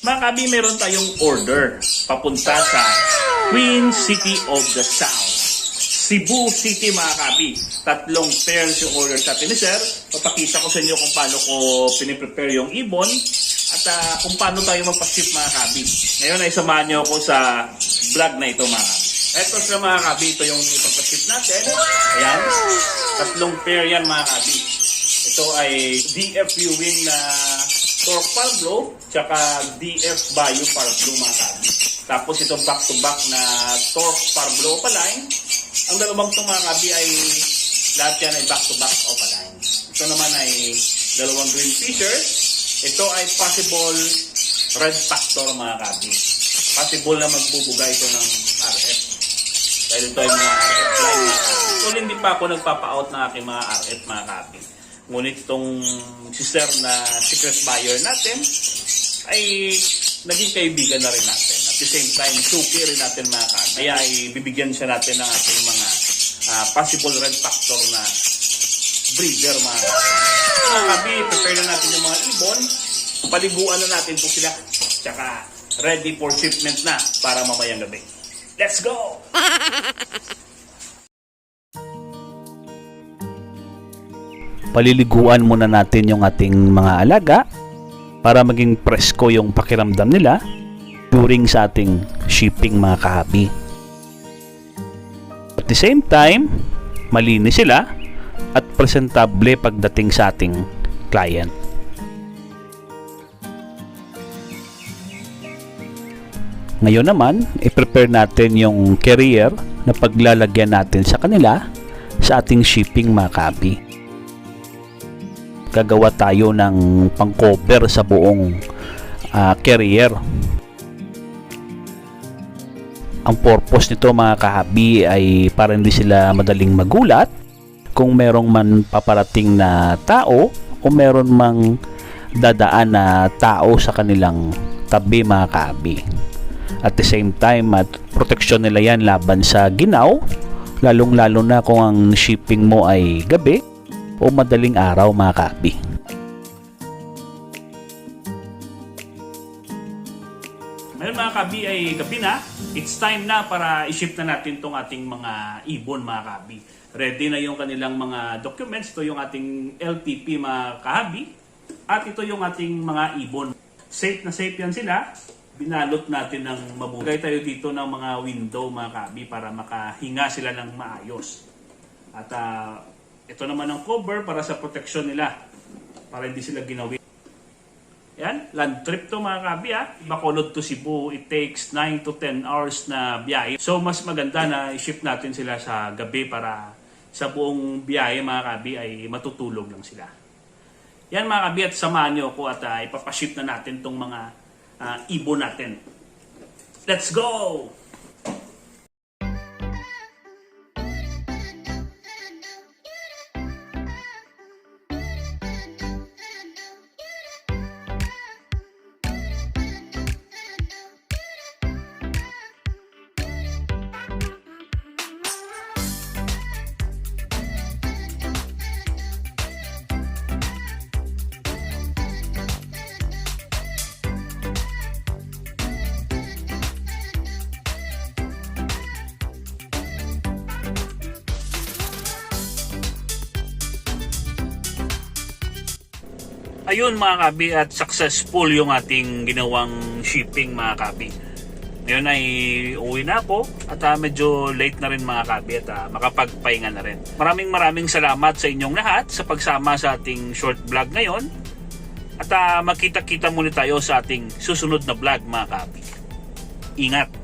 Mga kabi, meron tayong order papunta sa Queen City of the South, Cebu City mga kabi. 3 pairs yung order sa atin ni Sir. Papakita ko sa inyo kung paano ko piniprepare yung ibon at kung paano tayo magpa-ship mga kabi. Ngayon ay samahan niyo ako sa vlog na ito mga kabi. Ito sa mga kabi, ito yung ipapaship natin. Ayan, 3 pair yan mga kabi. Ito ay DF Viewing na Torque Parblo, tsaka DF Bio Parblo mga kabi. Tapos ito back-to-back na Torque Parblo Opaline. Ang dalawang itong mga kabi ay lahat yan ay back-to-back Opaline. Ito naman ay 2 green fishers. Ito ay possible red factor mga kabi. Possible na magbubuga ito ng RF. Dahil ito ay mga RF line mga kabi. So hindi pa ako nagpapa-out ng aking mga RF mga kabi. Ngunit itong sister na secret buyer natin ay naging kaibigan na rin natin. At the same time, suki rin natin mga kabi. Kaya ay bibigyan siya natin ng ating mga possible red factor na breeder mga kabi. Mga kabi, prepare na natin yung mga ibon. Paliguan na natin po sila. Tsaka ready for shipment na para mamayang gabi. Let's go! Paliliguan muna natin yung ating mga alaga para maging presko yung pakiramdam nila during sa ating shipping mga kahabi. At the same time, malinis sila at presentable pagdating sa ating client. Ngayon naman, i-prepare natin yung carrier na paglalagyan natin sa kanila sa ating shipping mga kahabi. Gagawa tayo ng pang-cover sa buong carrier. Ang purpose nito mga kahabi ay para hindi sila madaling magulat kung merong man paparating na tao o meron mang dadaan na tao sa kanilang tabi mga kahabi. At the same time, proteksyon nila yan laban sa ginaw, lalong-lalo na kung ang shipping mo ay gabi o madaling araw mga kabi. Ngayon mga kabi ay gabi na. It's time na para i-ship na natin itong ating mga ibon mga kabi. Ready na yung kanilang mga documents. Ito yung ating LTP mga kahabi. At ito yung ating mga ibon. Safe na safe yan sila. Binalot natin ng mabuti. Lagay tayo dito ng mga window mga kabi para makahinga sila ng maayos. At ito naman ang cover para sa protection nila. Para hindi sila ginawin. Yan, land trip to mga kabi Bacolod to Cebu, it takes 9 to 10 hours na biyahe. So mas maganda na i-ship natin sila sa gabi para sa buong biyahe mga kabi ay matutulog lang sila. Yan mga kabi, at samahan nyo ako at ipapaship na natin tong mga ibon natin. Let's go! Ayun mga kabi, at successful yung ating ginawang shipping mga kabi. Ngayon ay uwi na ako at medyo late na rin mga kabi at makapagpahinga na rin. Maraming salamat sa inyong lahat sa pagsama sa ating short vlog ngayon. At magkita-kita muna tayo sa ating susunod na vlog mga kabi. Ingat!